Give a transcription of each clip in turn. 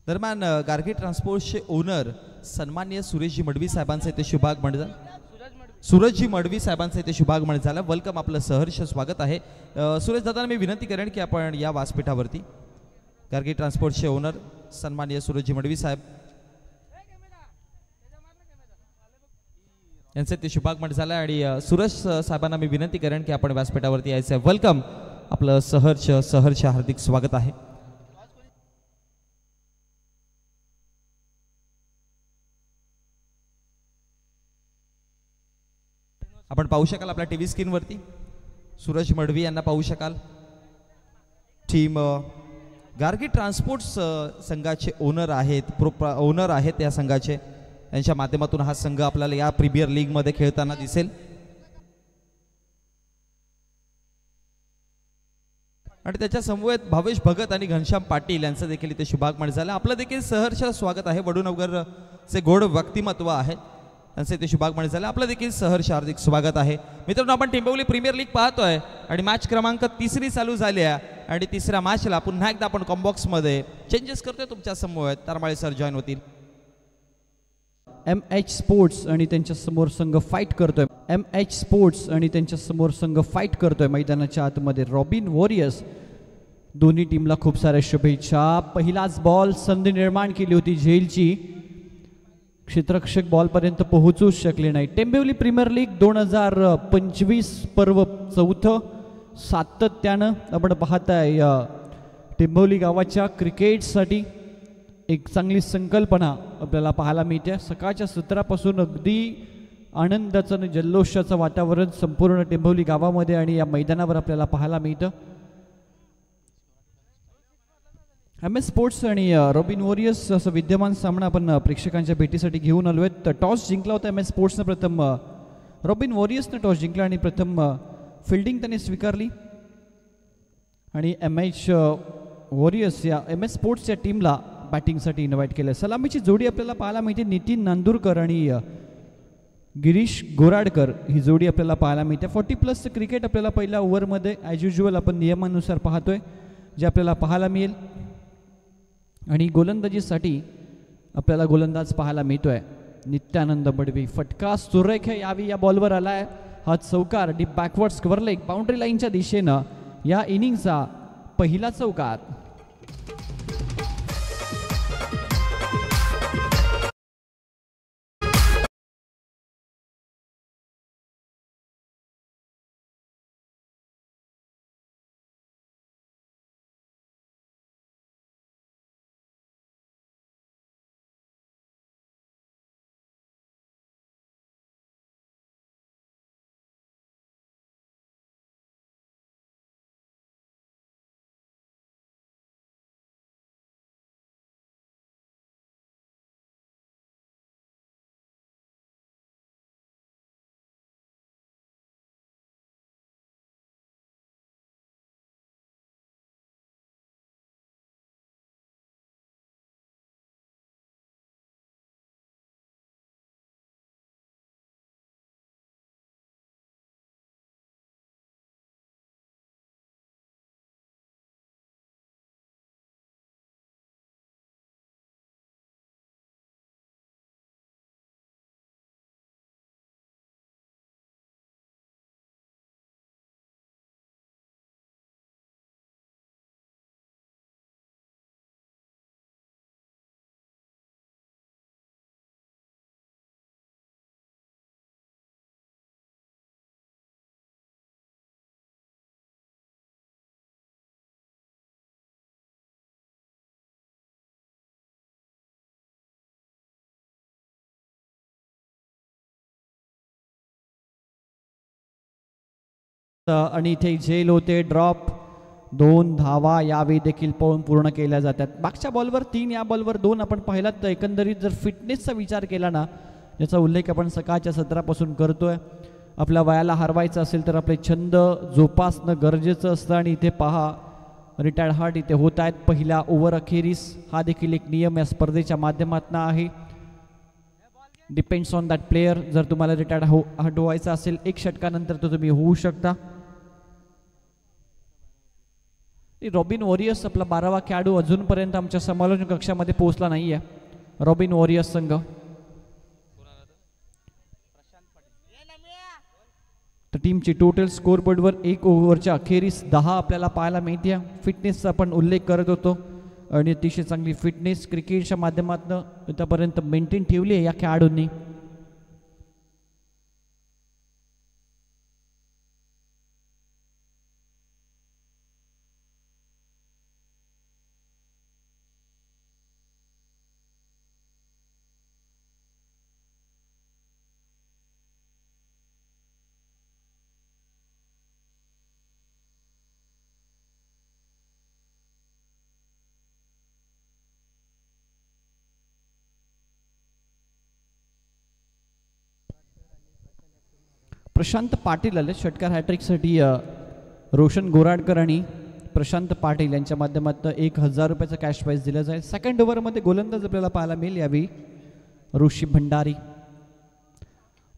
दरम्यान गार्गी ट्रान्सपोर्टचे ओनर सन्माननीय सुरेशजी मडवी साहेबांचे ते शुभागमन झालं. सूरजजी मडवी साहेबांचे ते शुभागमन झालं. वेलकम, आपलं सहर्ष स्वागत आहे. सुरेश दादा, मी विनंती करेन की आपण या व्यासपीठावरती गार्गी ट्रान्सपोर्टचे ओनर सन्माननीय सुरेशजी मडवी साहेब यांचे ते शुभागमन झालं आणि सुरेश साहेबांना मी विनंती करेन की आपण व्यासपीठावरती यायचं आहे. वेलकम, आपलं सहर्ष हार्दिक स्वागत आहे. आपण पाहू शकाल आपल्या टीव्ही स्क्रीनवरती सूरज मडवी यांना पाहू शकाल. टीम गार्गी ट्रान्सपोर्ट्स संघाचे ओनर आहेत या संघाचे. यांच्या माध्यमातून हा संघ आपल्याला या प्रीमियर लीग मध्ये खेळताना दिसेल आणि त्याच्या समवेत भावेश भगत आणि घनश्याम पाटील यांचं देखील इथे शुभागमन झालं. आपलं देखील सहर्ष स्वागत आहे. वडूनगरचे गोड व्यक्तिमत्व आहेत, त्यांचे इथे शुभागमन झालं. आपलं देखील सहर्ष हार्दिक स्वागत आहे. मित्रांनो, आपण टेंबोली प्रीमियर लीग पाहतोय आणि मॅच क्रमांक 3 चालू झाली आहे आणि तिसऱ्या मॅचला पुन्हा एकदा आपण कॉम्बॉक्स मध्ये चेंजेस करतोय. तुमच्या समोर तरमाळे सर जॉईन होतील. MH स्पोर्ट्स आणि त्यांच्या समोर संघ फाईट करतोय. MH स्पोर्ट्स आणि त्यांच्या समोर संघ फाईट करतोय मैदानाच्या आतमध्ये. रॉबिन वॉरियर्स, दोन्ही टीमला खूप साऱ्या शुभेच्छा. पहिलाच बॉल संधी निर्माण केली होती झेलची, क्षेत्ररक्षक बॉलपर्यंत पोहोचूच शकले नाही. टेंबिवली प्रीमियर लीग 2025 पर्व चौथं सातत्यानं आपण पाहताय. टेंबिवली गावाच्या क्रिकेटसाठी एक चांगली संकल्पना आपल्याला पाहायला मिळते. सकाळच्या सत्रापासून अगदी आनंदाचं आणि जल्लोषाचं वातावरण संपूर्ण टेंबिवली गावामध्ये आणि या मैदानावर आपल्याला पाहायला मिळतं. MS स्पोर्ट्स आणि रॉबिन वॉरियर्स असं विद्यमान सामना आपण प्रेक्षकांच्या भेटीसाठी घेऊन आलो आहेत. तर टॉस जिंकला होता MS स्पोर्ट्सनं प्रथम. रॉबिन वॉरियर्सनं टॉस जिंकला आणि प्रथम फिल्डिंग त्यांनी स्वीकारली आणि MH वॉरियर्स या MS स्पोर्ट्सच्या टीमला बॅटिंगसाठी इन्व्हाइट केलं. सलामीची जोडी आपल्याला पाहायला मिळते. नितीन नांदुरकर आणि गिरीश गोराडकर ही जोडी आपल्याला पाहायला मिळते. 40+ क्रिकेट आपल्याला पहिल्या ओव्हरमध्ये ॲज युजल आपण नियमानुसार पाहतोय जे आपल्याला पाहायला मिळेल. आणि गोलंदाजीसाठी आपल्याला गोलंदाज पाहायला मिळतोय नित्यानंद बडवी. फटका सुरेख यावी या बॉलवर आलाय. हा चौकार डीप बॅकवर्ड्स कव्हर लेग बाउंड्री लाईनच्या दिशेनं या इनिंगचा पहिला चौकार. आणि इथे झेल होते. ड्रॉप 2 धावा यावेळी देखील पूर्ण केल्या जातात. मागच्या बॉलवर 3, या बॉलवर 2 आपण पाहिलात. तर एकंदरीत जर फिटनेसचा विचार केला ना, याचा उल्लेख आपण सकाळच्या सत्रापासून करतोय. आपल्या वयाला हरवायचं असेल तर आपले छंद जोपासणं गरजेचं असतं. आणि इथे पहा रिटायर्ड हार्ट इथे होत आहेत पहिल्या ओव्हर अखेरीस. हा देखील एक नियम या स्पर्धेच्या माध्यमातून आहे. Depends on that player. जर तुम्हाला रिटायर्ड हार्ट व्हायचं असेल 1 षटकानंतर तर तुम्ही होऊ शकता. रॉबिन वॉरियर्स आपला 12वा खेळाडू अजूनपर्यंत आमच्या समालोचन कक्षामध्ये पोहोचला नाही आहे. रॉबिन वॉरियर्स संघ. तर टीमची टोटल स्कोरबोर्डवर 1 ओव्हरच्या अखेरीस 10 आपल्याला पाहायला मिळते. फिटनेसचा आपण उल्लेख करत होतो आणि अतिशय चांगली फिटनेस क्रिकेटच्या माध्यमातून आतापर्यंत मेंटेन ठेवली आहे या खेळाडूंनी. प्रशांत पाटील आले षटकार हॅट्रिकसाठी. रोशन गोराडकर आणि प्रशांत पाटील यांच्या माध्यमातून 1000 रुपयाचा कॅश प्राईज दिला जाईल. सेकंड ओव्हरमध्ये गोलंदाज आपल्याला पाहायला मिळेल यावेळी ऋषी भंडारी.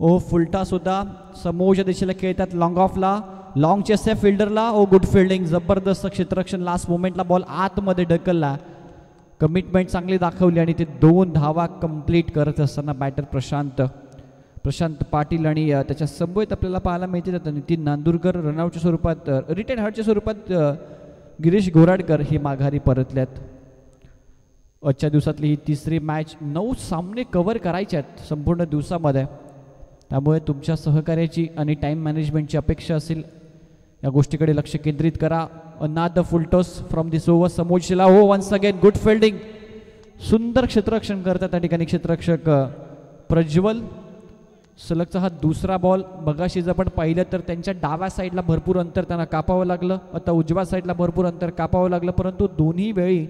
ओ फुलटास होता समोरच्या दिशेला खेळतात लॉंग ऑफला. लॉंग चेस आहे फिल्डरला. ओ गुड फिल्डिंग जबरदस्त क्षेत्ररक्षण. लास्ट मोमेंटला बॉल आतमध्ये ढकलला. कमिटमेंट चांगली दाखवली आणि ते 2 धावा कंप्लीट करत असताना बॅटर प्रशांत पाटील आणि त्याच्या समवेत आपल्याला पाहायला मिळते. तर नितीन नांदुरकर रनआउटच्या स्वरूपात रिटर्न हर्टच्या स्वरूपात गिरीश गोराडकर ही माघारी परतल्यात. आजच्या दिवसातली ही तिसरी मॅच. 9 सामने कव्हर करायचे आहेत संपूर्ण दिवसामध्ये. त्यामुळे तुमच्या सहकार्याची आणि टाईम मॅनेजमेंटची अपेक्षा असेल. या गोष्टीकडे लक्ष केंद्रित करा. अनाद फुलटॉस फ्रॉम दिस ओव्हर समोरशिला. हो वन्स अगेन गुड फिल्डिंग. सुंदर क्षेत्ररक्षण करतात त्या ठिकाणी क्षेत्ररक्षक प्रज्वल. सलगचा हा दुसरा बॉल. मगाशी जर आपण पाहिलं तर त्यांच्या डाव्या साईडला भरपूर अंतर त्यांना कापावं लागलं. आता उजव्या साईडला भरपूर अंतर कापावं लागलं. परंतु दोन्ही वेळी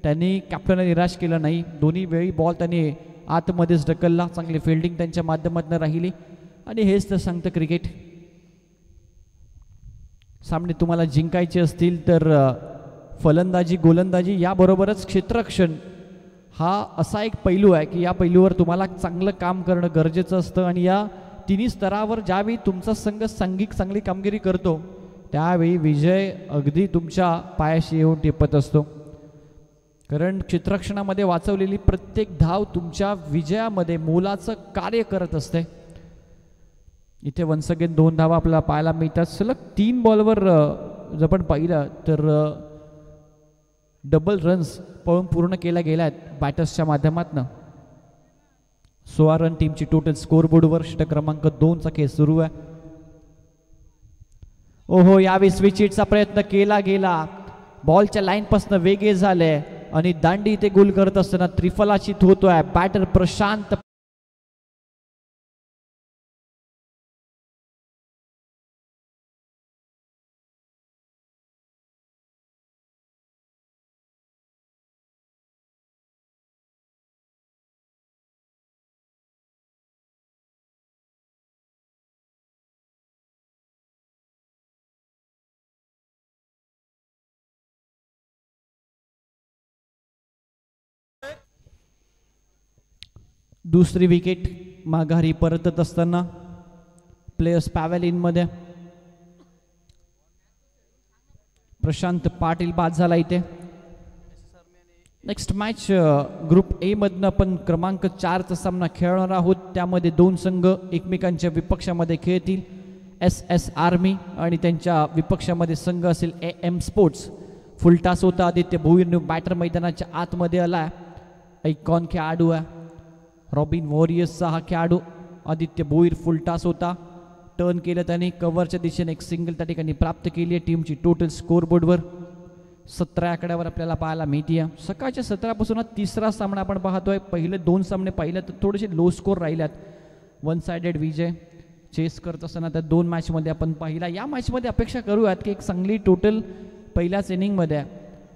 त्यांनी कॅप्टनला निराश केलं नाही. दोन्ही वेळी बॉल त्यांनी आतमध्येच ढकलला. चांगली फिल्डिंग त्यांच्या माध्यमातून राहिली आणि हेच तर सांगतं क्रिकेट. सामने तुम्हाला जिंकायचे असतील तर फलंदाजी गोलंदाजी याबरोबरच क्षेत्ररक्षण हा असा एक पैलू आहे की या पैलूवर तुम्हाला चांगलं काम करणं गरजेचं असतं. आणि या तिन्ही स्तरावर ज्यावेळी तुमचा संघ चांगली कामगिरी करतो त्यावेळी विजय अगदी तुमच्या पायाशी येऊन टिपत असतो. कारण क्षेत्ररक्षणामध्ये वाचवलेली प्रत्येक धाव तुमच्या विजयामध्ये मोलाचं कार्य करत असते. इथे वन्स अगेन 2 धावा आपल्याला पाहायला मिळतात. सलग 3 बॉलवर जर आपण पाहिलं तर डबल रन्स पळून पूर्ण केल्या गेल्या आहेत बॅटर्सच्या माध्यमातून. 16 रन टीमची टोटल स्कोरबोर्डवर. षटक क्रमांक 2चा खेळ सुरू आहे. ओहो यावेळी स्विच हिटचा प्रयत्न केला गेला. बॉलच्या लाईनपासून वेगळे झाले आणि दांडी इथे गोल करत असताना त्रिफलाचित होतोय बॅटर प्रशांत. दुसरी विकेट माघारी परतत असताना प्लेयर्स पॅव्हेलियनमध्ये प्रशांत पाटील बाद झाला इथे. नेक्स्ट मॅच ग्रुप ए मधनं आपण क्रमांक 4चा सामना खेळणार आहोत. त्यामध्ये 2 संघ एकमेकांच्या विपक्षामध्ये खेळतील. SS आर्मी आणि त्यांच्या विपक्षामध्ये संघ असेल AM स्पोर्ट्स. फुलटास होता. आदित्य भोईर बॅटर मैदानाच्या आतमध्ये आला. ऐकॉन खेळाडू आहे. रॉबिन वॉरियर्सचा हा खेळाडू आदित्य भोईर फुलटास होता. टर्न केलं त्याने. कव्हरच्या दिशेने एक सिंगल त्या ठिकाणी प्राप्त केली आहे. टीमची टोटल स्कोरबोर्डवर 17 आकड्यावर आपल्याला पाहायला मिळते. सकाळच्या 17पासून हा तिसरा सामना आपण पाहतोय. पहिले 2 सामने पाहिले तर थोडेसे लो स्कोर राहिल्यात. 1 साइडेड विजय चेस करत असताना त्या 2 मॅचमध्ये आपण पाहिला. या मॅचमध्ये अपेक्षा करूयात की एक चांगली टोटल पहिल्याच इनिंगमध्ये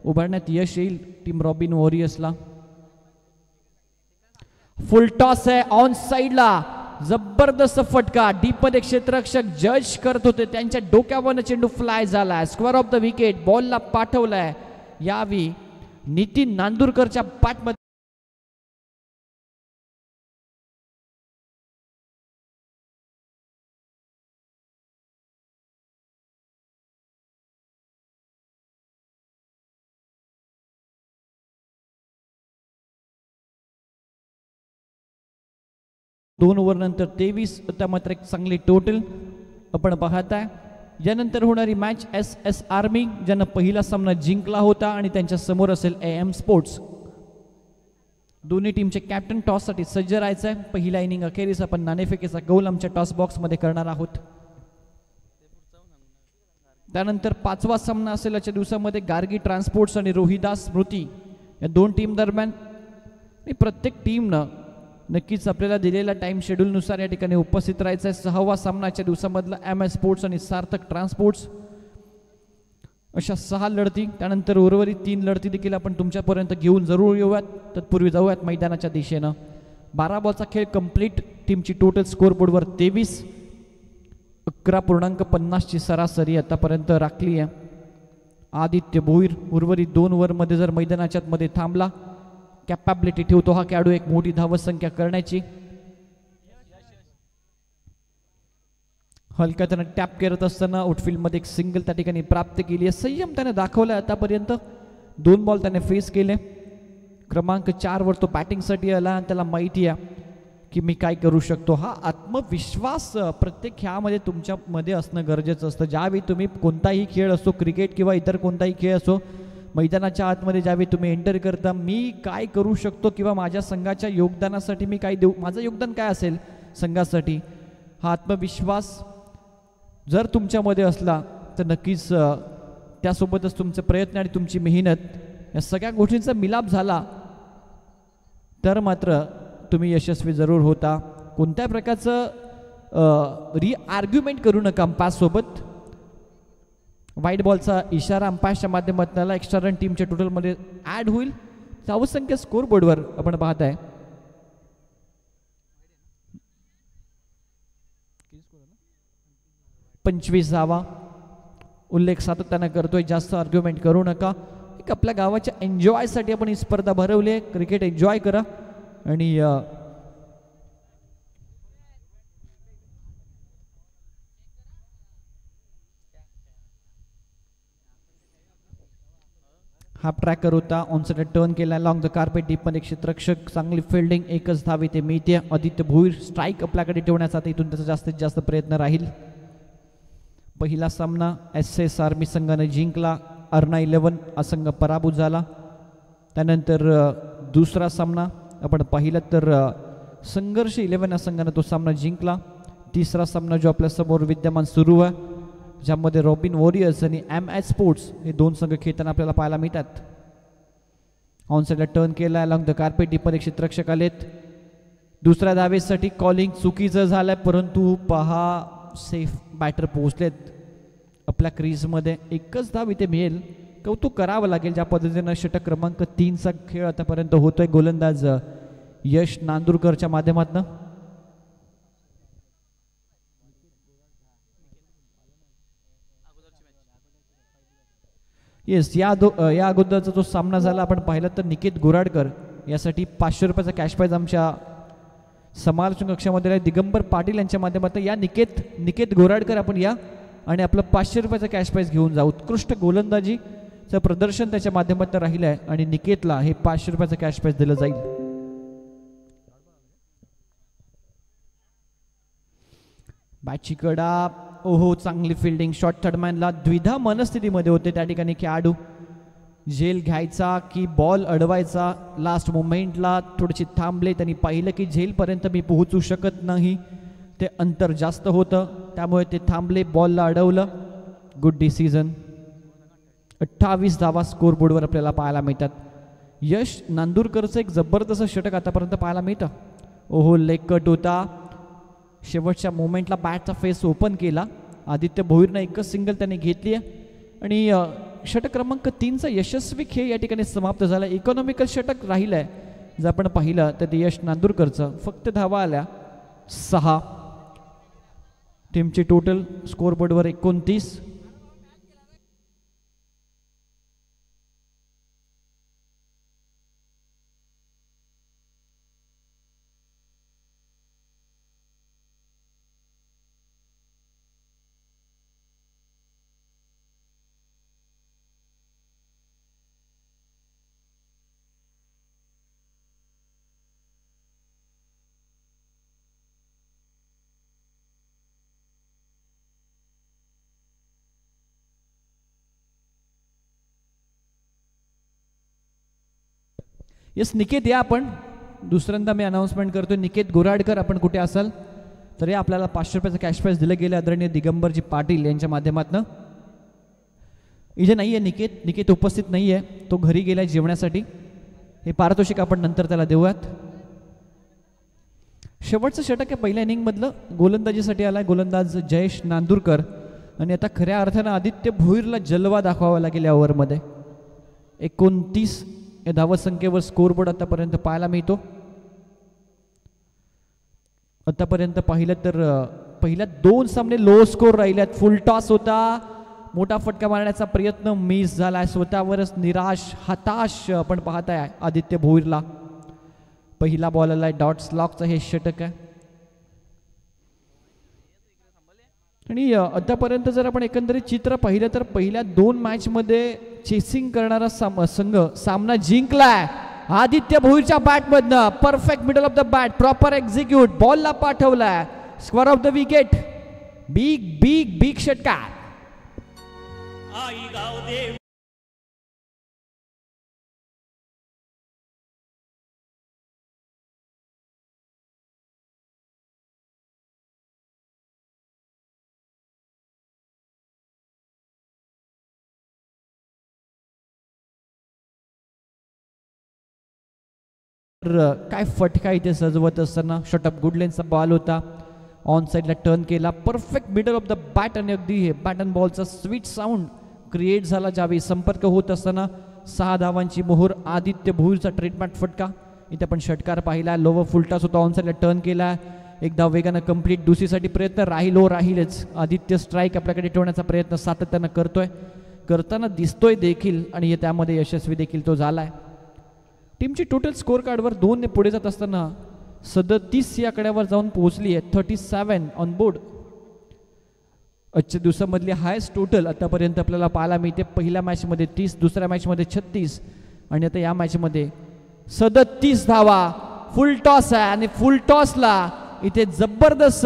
उभारण्यात यश येईल टीम रॉबिन वॉरियर्सला. फुल टॉस आहे ऑन साइडला. जबरदस्त फटका. डीप मध्ये क्षेत्ररक्षक जज करत होते. त्यांच्या डोक्यावरनं चेंडू फ्लाय झालाय. Square of the wicket. बॉलला पाठवलाय. यावी नितीन नांदुरकरच्या बॅटमध्ये 2 ओव्हरनंतर 23. आता मात्र एक चांगली टोटल आपण पाहताय. यानंतर होणारी मॅच SS आर्मी ज्यानं पहिला सामना जिंकला होता आणि त्यांच्या समोर असेल AM स्पोर्ट्स. दोन्ही टीमचे कॅप्टन टॉससाठी सज्ज राहायचं आहे. पहिल्या इनिंग अखेरीस आपण नाणेफेकीचा गोल आमच्या टॉस बॉक्समध्ये करणार आहोत. त्यानंतर 5वा सामना असेल आजच्या दिवसामध्ये गार्गी ट्रान्सपोर्ट्स आणि रोहिदास स्मृती या दोन टीम दरम्यान. आणि प्रत्येक टीमनं नक्कीच आपल्याला दिलेल्या टाईम शेड्यूलनुसार या ठिकाणी उपस्थित राहायचं आहे. 6वा सामनाच्या दिवसामधला MS स्पोर्ट्स आणि सार्थक ट्रान्सपोर्ट्स अशा 6 लढती. त्यानंतर उर्वरित 3 लढती देखील आपण तुमच्यापर्यंत घेऊन जरूर येऊयात. तत्पूर्वी जाऊयात मैदानाच्या दिशेनं. 12 बॉलचा खेळ कंप्लीट. टीमची टोटल स्कोअर बोर्डवर 23. 11.50 ची सरासरी आतापर्यंत राखली आहे. आदित्य भोईर उर्वरित 2 ओव्हरमध्ये जर मैदानाच्या मध्ये थांबला, कॅपॅबिलिटी ठेवतो हा खेळाडू एक मोठी धावसंख्या करण्याची. हलक्या त्यानं टॅप करत असताना आउटफील्डमध्ये एक सिंगल त्या ठिकाणी प्राप्त केली आहे. संयम त्याने दाखवला आतापर्यंत. 2 बॉल त्याने फेस केले. क्रमांक 4 वर तो बॅटिंगसाठी आला आणि त्याला माहिती आहे की मी काय करू शकतो. हा आत्मविश्वास प्रत्येक खेळामध्ये तुमच्यामध्ये असणं गरजेचं असतं. ज्यावेळी तुम्ही कोणताही खेळ असो, क्रिकेट किंवा इतर कोणताही खेळ असो, मैदानाच्या आतमध्ये ज्यावेळी तुम्ही एंटर करता, मी काय करू शकतो किंवा माझ्या संघाच्या योगदानासाठी मी काय देऊ, माझं योगदान काय असेल संघासाठी, हा आत्मविश्वास जर तुमच्यामध्ये असला तर नक्कीच त्यासोबतच तुमचे प्रयत्न आणि तुमची मेहनत या सगळ्या गोष्टींचा मिलाप झाला तर मात्र तुम्ही यशस्वी जरूर होता. कोणत्या प्रकारचं आर्ग्युमेंट करू नका अंपायरसोबत. वाईट बॉलचा इशारा अंपायरच्या माध्यमातून एक्स्ट्रा रन टीमच्या टोटलमध्ये ॲड होईल. धावसंख्या स्कोअर बोर्डवर आपण पाहताय. पंचवीस धावा उल्लेख सातत्यानं करतोय. जास्त आर्ग्युमेंट करू नका. एक आपल्या गावाच्या एन्जॉयसाठी आपण ही स्पर्धा भरवली आहे. क्रिकेट एन्जॉय करा. आणि हाफ ट्रॅकर होता. ऑनसाइड टर्न केला लॉंग द कार्पेट डीपमध्ये क्षेत्ररक्षक. चांगली फिल्डिंग. एकच धाव इथे मिळते. आदित्य भोईर स्ट्राईक आपल्याकडे ठेवण्याचा इथून त्याचा जास्तीत जास्त प्रयत्न राहील. पहिला सामना SS आर्मी संघाने जिंकला. अर्ना 11 हा संघ पराभूत झाला. त्यानंतर दुसरा सामना आपण पाहिलं तर संघर्ष 11 या संघाने तो सामना जिंकला. तिसरा सामना जो आपल्या समोर विद्यमान सुरू आहे, ज्यामध्ये रॉबिन वॉरियर्स आणि MS स्पोर्ट्स हे 2 संघ खेळताना आपल्याला पाहायला मिळतात. ऑनसाइडला टर्न केला अलॉंग द कार्पेट डीपमध्ये क्षेत्ररक्षक आलेत. दुसऱ्या धावेसाठी कॉलिंग चुकीचं झालंय, परंतु पहा सेफ बॅटर पोहोचलेत आपल्या क्रीजमध्ये. एकच धाव इथे मिळेल. कौतुक करावं लागेल ज्या पद्धतीनं षटक क्रमांक 3चा खेळ आतापर्यंत होतोय गोलंदाज यश नांदुरकरच्या माध्यमातून. येस, या अगोदरचा जो सामना झाला आपण पाहिला तर निकेत गोराडकर यासाठी 500 रुपयाचा कॅश प्राइज आमच्या समालोचन कक्षामध्ये दिगंबर पाटील यांच्या माध्यमातून. या निकेत गोराडकर आपण या आणि आपलं 500 रुपयाचा कॅश प्राइज घेऊन जा. उत्कृष्ट गोलंदाजीचं प्रदर्शन त्याच्या माध्यमातून राहिलं आहे आणि निकेतला हे 500 रुपयाचं कॅश प्राइज दिलं जाईल. बॅटची कडा. ओहो, चांगली फिल्डिंग. शॉर्ट थर्डमॅनला द्विधा मनस्थितीमध्ये होते त्या ठिकाणी खेळाडू. झेल घ्यायचा की बॉल अडवायचा. लास्ट मोमेंटला थोडीशी थांबले. त्यांनी पाहिलं की झेलपर्यंत मी पोहोचू शकत नाही, ते अंतर जास्त होतं, त्यामुळे ते थांबले. बॉलला अडवलं. Good decision. 28 धावा स्कोअर बोर्डवर आपल्याला पाहायला मिळतात. यश नांदुरकरचं एक जबरदस्त षटक आतापर्यंत पाहायला मिळतं. ओहो, लेग कट होता. शेवटच्या मोमेंटला बॅटचा फेस ओपन केला. आदित्य भोईरनं एकच सिंगल त्याने घेतली आहे आणि षटक क्रमांक 3चा यशस्वी खेळ या ठिकाणी समाप्त झाला. इकॉनॉमिकल षटक राहिलं आहे जर आपण पाहिलं तर ते यश नांदुरकरचं. फक्त धावा आल्या 6. टीमची टोटल स्कोअर बोर्डवर 29. येस निकेत या आपण दुसऱ्यांदा मी अनाऊन्समेंट करतोय. निकेत गोराडकर आपण कुठे असाल तर या आपल्याला 500 रुपयाचं कॅश प्राईज दिलं गेलं आदरणीय दिगंबरजी पाटील यांच्या माध्यमातून. इथे नाही आहे निकेत उपस्थित नाही आहे, तो घरी गेला जेवण्यासाठी. हे पारितोषिक आपण नंतर त्याला देऊयात. शेवटचं षटक आहे पहिल्या इनिंगमधलं, गोलंदाजीसाठी आला गोलंदाज जयेश नांदुरकर. आणि आता खऱ्या अर्थानं आदित्य भोईरला जलवा दाखवावा लागेल या ओव्हरमध्ये. 29 या धावसंख्येवर स्कोरबोर्ड आतापर्यंत पाहायला मिळतो. आतापर्यंत पाहिलं तर पहिल्या 2 सामने लो स्कोर राहिल्यात. फुल टॉस होता, मोठा फटका मारण्याचा प्रयत्न मिस झाला. स्वतःवरच निराश हताश आपण पाहताय आदित्य भोईरला. पहिला बॉल आलाय डॉट्स लॉकचा हे षटक आहे. आणि आतापर्यंत जर आपण एकंदरीत चित्र पाहिलं तर पहिल्या 2 मॅचमध्ये चेसिंग करणारा संघ सामना जिंकलाय. आदित्य भोईरच्या बॅटमधनं perfect middle of the bat, proper execute, बॉलला पाठवलाय. Square of the wicket, big big big षटकार. काय फटका इथे सजवत असताना शॉटअप गुडलेनचा बॉल होता, ऑन साईडला टर्न केला, perfect middle of the bat. आणि अगदी हे बॅट अँड बॉलचा स्वीट साऊंड क्रिएट झाला ज्यावेळी संपर्क होत असताना 6 धावांची मोहोर. आदित्य भोईरचा ट्रीटमेंट फटका. इथे आपण षटकार पाहिला, लोवर फुलटास होता, ऑन साईडला टर्न केला, एक धाव वेगानं कंप्लीट. दुसरीसाठी प्रयत्न राहीलच. आदित्य स्ट्राईक आपल्याकडे ठेवण्याचा प्रयत्न सातत्यानं करताना दिसतोय देखील आणि त्यामध्ये यशस्वी देखील तो झालाय. टीमची टोटल स्कोर कार्डवर 2 ने पुढे जात असताना 37 या आकड्यावर जाऊन पोहोचली आहे. 37 ऑन बोर्ड. आजच्या दिवसामधली हायस्ट टोटल आतापर्यंत आपल्याला पाहायला मिळते. पहिल्या मॅचमध्ये 30, दुसऱ्या मॅचमध्ये 36 आणि आता या मॅचमध्ये 37 धावा. फुल टॉस आहे आणि फुल टॉसला इथे जबरदस्त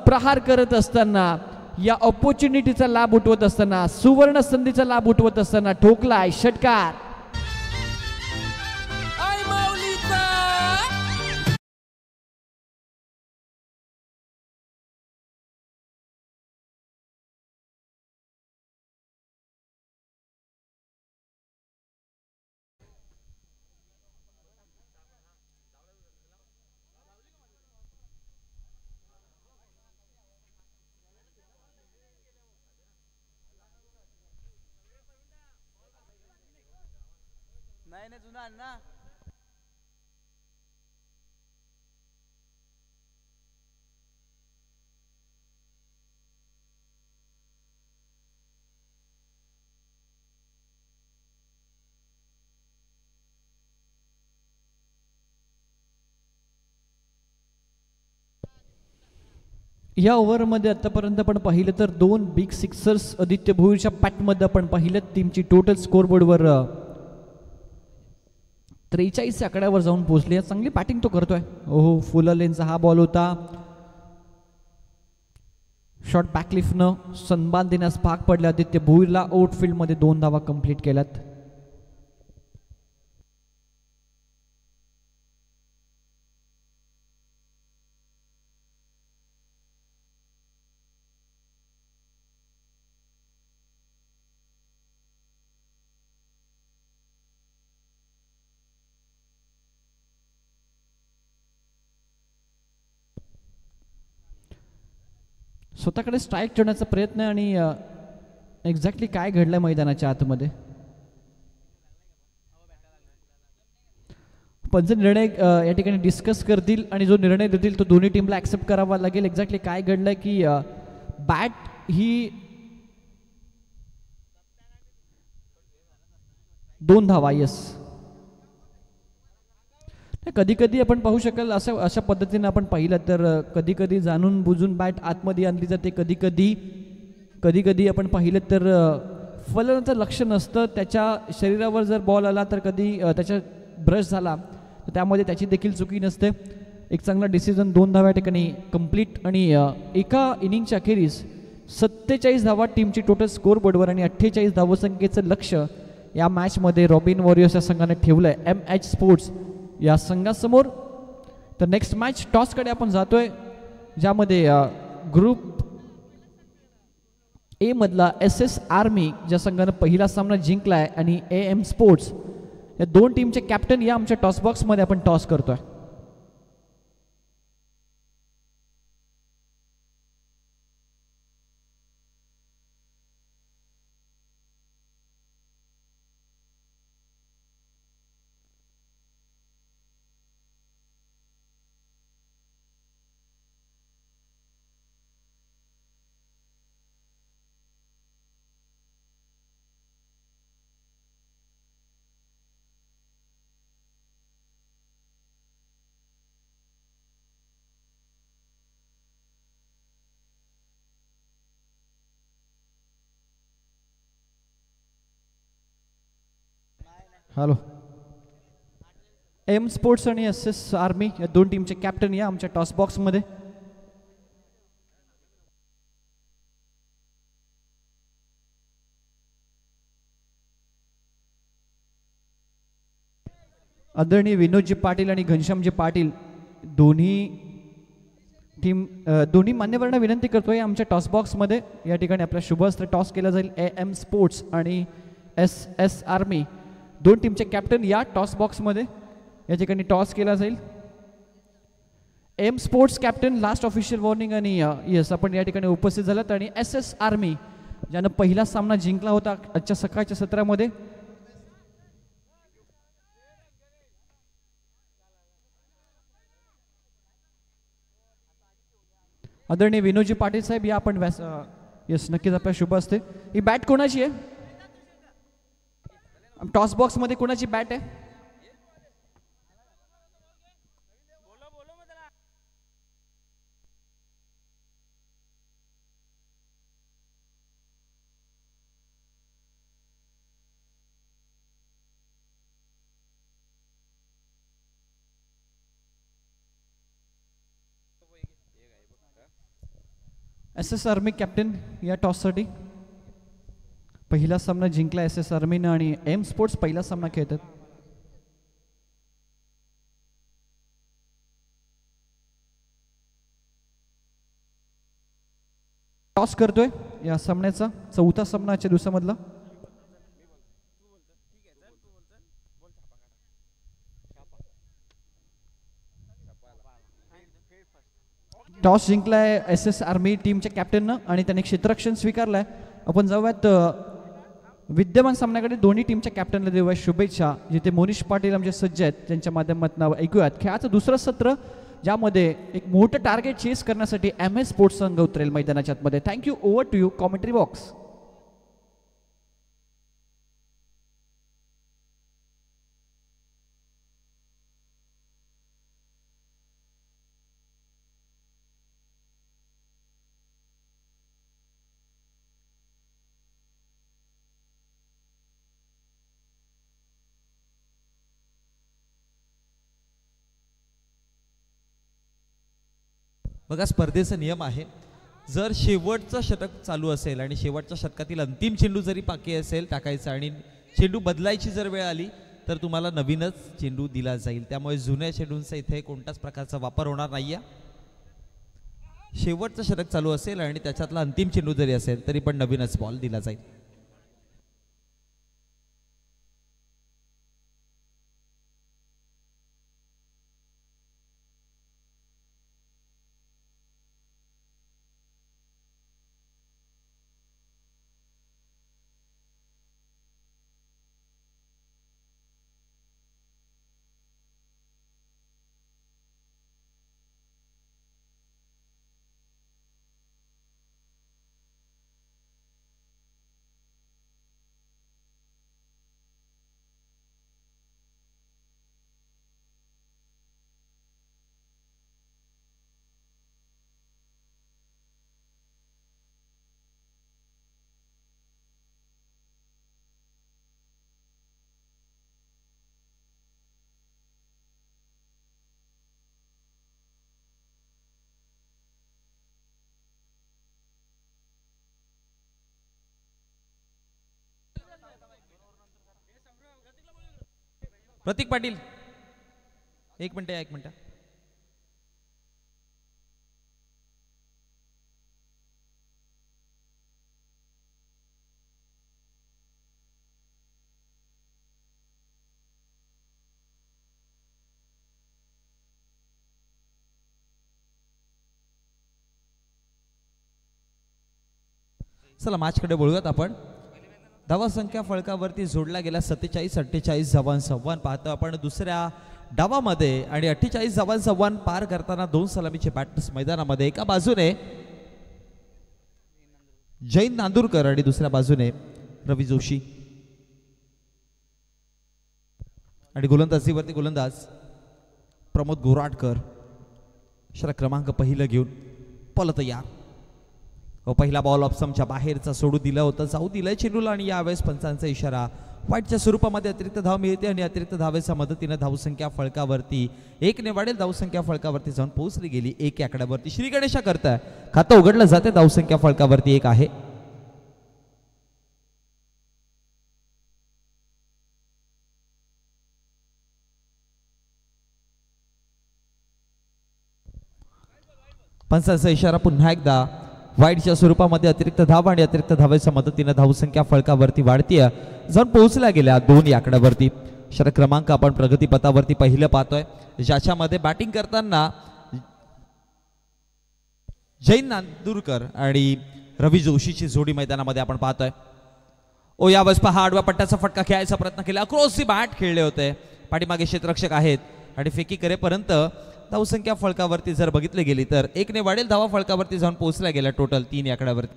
प्रहार करत असताना, या ऑपॉर्च्युनिटीचा लाभ उठवत असताना, सुवर्ण संधीचा लाभ उठवत असताना ठोकलाय षटकार. नाही जुना अण्णा. या ओव्हरमध्ये आतापर्यंत आपण पाहिलं तर 2 बिग सिक्सर्स आदित्य भोईरच्या पॅटमध्ये आपण पाहिलं. टीमची टोटल स्कोरबोर्डवर 43 आकड्यावर जाऊन पोहोचली. चांगली बॅटिंग तो करतोय. ओहो, फुल लेनचा हा बॉल होता. शॉर्ट बॅकलिफ्टनं सन्मान देण्यास भाग पडले आदित्य भोईरला. आउटफील्डमध्ये 2 धावा कंप्लीट केल्यात. स्वतःकडे स्ट्राईक ठेवण्याचा प्रयत्न आणि एक्झॅक्टली काय घडलंय मैदानाच्या आतमध्ये. पंच निर्णय या ठिकाणी डिस्कस करतील आणि जो निर्णय देतील तो दोन्ही टीमला ॲक्सेप्ट करावा लागेल. एक्झॅक्टली काय घडलंय की बॅट ही 2 धावा. येस, कधी कधी आपण पाहू शकाल अशा पद्धतीने आपण पाहिलं तर कधी कधी जाणून बुजून बॅट आतमध्ये आणली जाते. कधी कधी आपण पाहिलं तर फलंदाजाचं लक्ष नसतं. त्याच्या शरीरावर जर बॉल आला तर कधी त्याच्या ब्रश झाला तर त्यामध्ये त्याची देखील चुकी नसते. एक चांगला डिसिजन. 2 धावा ठिकाणी कंप्लीट आणि एका इनिंगच्या अखेरीस 47 धावा टीमची टोटल स्कोर बोर्डवर आणि 48 धावसंख्येचं लक्ष या मॅचमध्ये रॉबिन वॉरियर्स या संघाने ठेवलं आहे. MH स्पोर्ट्स या संघासमोर. तर नेक्स्ट मॅच टॉसकडे आपण जातोय, ज्यामध्ये ग्रुप ए मधला SS आर्मी ज्या संघानं पहिला सामना जिंकला आहे आणि AM स्पोर्ट्स या दोन टीमचे कॅप्टन या आमच्या टॉस बॉक्समध्ये आपण टॉस करतोय. हॅलो. AM स्पोर्ट्स आणि SS आर्मी या दोन टीमचे कॅप्टन या आमच्या टॉस बॉक्समध्ये. आदरणीय विनोदजी पाटील आणि घनश्यामजी पाटील दोन्ही मान्यवरांना विनंती करतोय आमच्या टॉस बॉक्समध्ये. या ठिकाणी आपला शुभहस्त्र टॉस केला जाईल. AM स्पोर्ट्स आणि SS आर्मी दोन टीमचे कॅप्टन या टॉस बॉक्समध्ये. या ठिकाणी टॉस केला जाईल. AM sports captain last official warning आणि यस आपण या ठिकाणी उपस्थित झालात. आणि SS आर्मी ज्यानं पहिला सामना जिंकला होता आजच्या सकाळच्या सत्रामध्ये. आदरणीय विनोदजी पाटील साहेब या आपण यस नक्कीच आपल्या शुभ असते. ही बॅट कोणाची आहे? टॉस बॉक्स मध्ये कोणाची बॅट आहे? SS आर्मी कॅप्टन या टॉससाठी. पहिला सामना जिंकला SS आर्मीनं आणि AM स्पोर्ट्स पहिला सामना खेळतात. टॉस करतोय या सामन्याचा चौथा सामना आजच्या दिवसामधला. टॉस जिंकलाय SS आर्मी टीमच्या कॅप्टननं आणि त्याने क्षेत्ररक्षण स्वीकारलंय. आपण जाऊयात विद्यमान सामन्याकडे. दोन्ही टीमच्या कॅप्टनला देऊया शुभेच्छा. जिथे मोनिश पाटील आमचे सज्ज आहेत त्यांच्या माध्यमातून ऐकूयात खेळाचं दुसरं सत्र, ज्यामध्ये एक मोठं टार्गेट चेस करण्यासाठी MS स्पोर्ट्स संघ उतरेल मैदानाच्या आतमध्ये. Thank you. Over to you commentary box. बघा, स्पर्धेचा नियम आहे, जर शेवटचं षटक चालू असेल आणि शेवटच्या षटकातील अंतिम चेंडू जरी बाकी असेल टाकायचा आणि चेंडू बदलायची जर वेळ आली तर तुम्हाला नवीनच चेंडू दिला जाईल. त्यामुळे जुन्या चेंडूंचा इथे कोणत्याच प्रकारचा वापर होणार नाहीये. शेवटचं षटक चालू असेल आणि त्याच्यातला अंतिम चेंडू जरी असेल तरी पण नवीनच बॉल दिला जाईल. प्रतीक पाटील एक मिनिट या, एक मिनिट. चला मॅचकडे बोलूयात आपण. धावा संख्या फळकावरती जोडला गेला 47-48 धावांचा आव्हान पाहतो आपण दुसऱ्या डावामध्ये आणि 48 धावांचा आव्हान पार करताना दोन सलामीचे बॅटर्स मैदानामध्ये. एका बाजूने जैन नांदुरकर आणि दुसऱ्या बाजूने रवी जोशी. आणि गोलंदाजीवरती गोलंदाज प्रमोद गोराटकर. षटक क्रमांक पहिलं घेऊन पल तयार. पहिला बॉल ऑप्शनच्या बाहेरचा सोडू दिलं होतं, जाऊ दिलंय चेंडूला आणि यावेळेस पंचांचा इशारा. वाईटच्या स्वरूपामध्ये अतिरिक्त धाव मिळते आणि अतिरिक्त धावेच्या मदतीने धावसंख्या फळकावरती 1 ने वाढेल. धावसंख्या फळकावरती जाऊन पोहोचली गेली 1 या आकड्यावरती. श्री गणेशा करताय खातं उघडलं जाते. धावसंख्या फळकावरती 1 आहे. पंचांचा इशारा पुन्हा एकदा. वाईटच्या स्वरूपामध्ये अतिरिक्त धाव आणि अतिरिक्त धावेच्या मदतीने धावसंख्या फळकावरती वाढतीय, जाऊन पोहोचल्या गेल्या 2 या आकड्यावरती. षटक क्रमांक आपण प्रगतीपथावरती पहिलं पाहतोय, ज्याच्यामध्ये बॅटिंग करताना जैन नांदुरकर आणि रवी जोशीची जोडी मैदानामध्ये आपण पाहतोय. यावेळेस पहा आडव्या पट्ट्याचा फटका खेळायचा प्रयत्न केला, अक्रॉस दी बॅट खेळले होते. पाठीमागे क्षेत्ररक्षक आहेत आणि फेकी करेपर्यंत धावसंख्या फळकावरती जर बघितली गेली तर 1 ने वाढेल. धावा फळकावरती जाऊन पोहोचला गेला टोटल 3 या आकड्यावरती.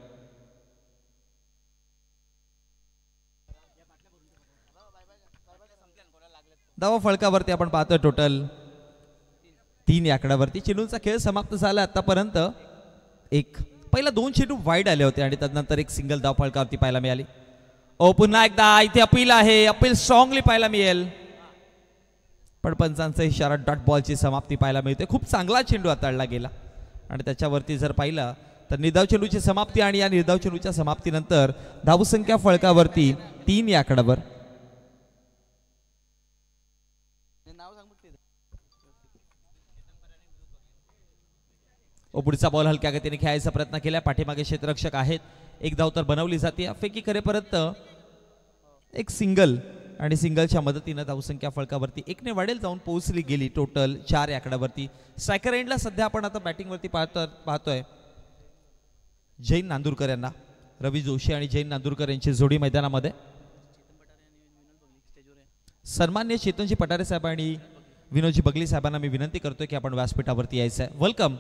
धावा फळकावरती आपण पाहतोय टोटल 3 या आकड्यावरती. चेंडूचा खेळ समाप्त झाला आतापर्यंत. पहिला 2 चेंडू वाईड आले होते आणि त्यानंतर एक सिंगल धाव फळकावरती पाहायला मिळाली. पुन्हा एकदा इथे अपील आहे, अपील स्ट्रॉंगली पाहायला मिळेल. पण पंचांचा इशारा, डॉट बॉलची समाप्ती पाहायला मिळते. खूप चांगला चेंडू हाताळला गेला आणि त्याच्यावरती जर पाहिलं तर निर्धाव चेंडूची समाप्ती आणि या निर्धाव चेंडूच्या समाप्तीनंतर धावसंख्या फळकावरती 3 या आकड्यावर. पुढचा बॉल हलक्या गतीने खेळायचा प्रयत्न केला. पाठीमागे क्षेत्ररक्षक आहेत. एक धाव तर बनवली जाते. फेकी करेपर्यंत एक सिंगल आणि सिंगलच्या मदतीने धावसंख्या फळकावरती 1 ने वाढेल. जाऊन पोहोचली गेली टोटल 4 या आकड्यावरती. स्ट्रायकर एंडला सध्या आपण आता बॅटिंगवरती पाहतोय जैन नांदुरकर यांना. रवी जोशी आणि जैन नांदुरकर यांची जोडी मैदानामध्ये. सन्मान्य चेतनजी पटारे साहेब आणि विनोदजी बगली साहेबांना मी विनंती करतोय की आपण व्यासपीठावरती यायचं आहे. वेलकम.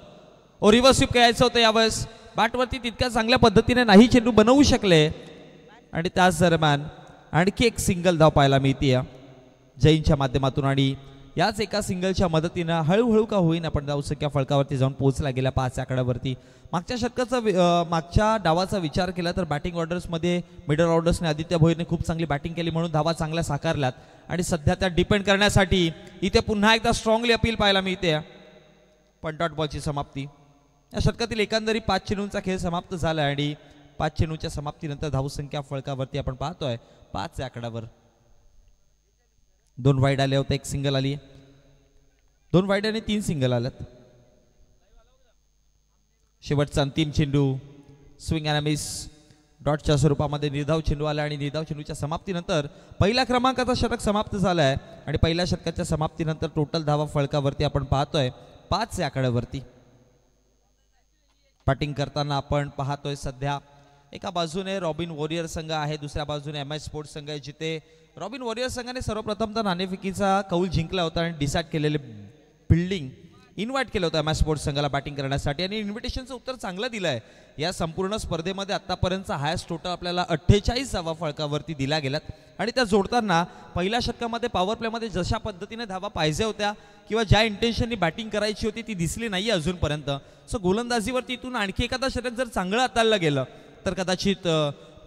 रिव्हर्स स्वीप करायचं होतं यावेळेस. बॅटवरती तितक्या चांगल्या पद्धतीने नाही चेंडू बनवू शकले आणि त्याच दरम्यान आणखी एक सिंगल धाव पाहायला मिळते जैनच्या माध्यमातून. आणि याच एका सिंगलच्या मदतीनं हळूहळू का होईन आपण धावसंख्या फळकावरती जाऊन पोहोचला गेल्या 5 आकड्यावरती. मागच्या डावाचा विचार केला तर बॅटिंग ऑर्डर्समध्ये मिडल ऑर्डर्सने आदित्य भोईरने खूप चांगली बॅटिंग केली म्हणून धावा चांगल्या साकारल्यात आणि सध्या त्या डिपेंड करण्यासाठी इथे पुन्हा एकदा स्ट्रॉंगली अपील पाहायला मिळते. पण डॉट बॉलची समाप्ती. या षटकातील एकंदरीत 5 चेंडूंचा खेळ समाप्त झाला आणि 5 चेंडूच्या समाप्तीनंतर धावसंख्या फळकावरती आपण पाहतोय 5 या आकड्यावर. 2 वाईड आले होते, एक सिंगल आली. 2 वाईड आणि 3 सिंगल आल्यात. शेवटचा अंतिम चेंडू स्विंग अँड मिस डॉटच्या स्वरूपामध्ये निर्धाव चेंडू आला आणि निर्धाव चेंडूच्या समाप्तीनंतर पहिल्या क्रमांकाचा षटक समाप्त झाला आहे आणि पहिल्या षटकाच्या समाप्तीनंतर टोटल धावा फळकावरती आपण पाहतोय 5 या आकड्यावरती. बॅटिंग करताना आपण पाहतोय सध्या एका बाजूने रॉबिन वॉरियर संघ आहे, दुसऱ्या बाजूने MS स्पोर्ट्स संघ आहे, जिथे रॉबिन वॉरियर संघाने सर्वप्रथम तर नाणेफेकीचा कौल जिंकला होता आणि डिसाईड केलेले बिल्डिंग इन्व्हाइट केलं होतं MS स्पोर्ट्स संघाला बॅटिंग करण्यासाठी आणि इन्व्हिटेशनचं उत्तर चांगलं दिलं आहे. या संपूर्ण स्पर्धेमध्ये आतापर्यंतचा हायस्ट टोटल आपल्याला 48 धावा फळकावरती दिल्या गेल्यात आणि त्या जोडताना पहिल्या षटकामध्ये पॉवर प्लेमध्ये जशा पद्धतीने धावा पाहिजे होत्या किंवा ज्या इंटेन्शननी बॅटिंग करायची होती ती दिसली नाही अजूनपर्यंत. सो गोलंदाजीवरती इथून आणखी एखादा षटक जर चांगलं हाताळलं गेलं तर कदाचित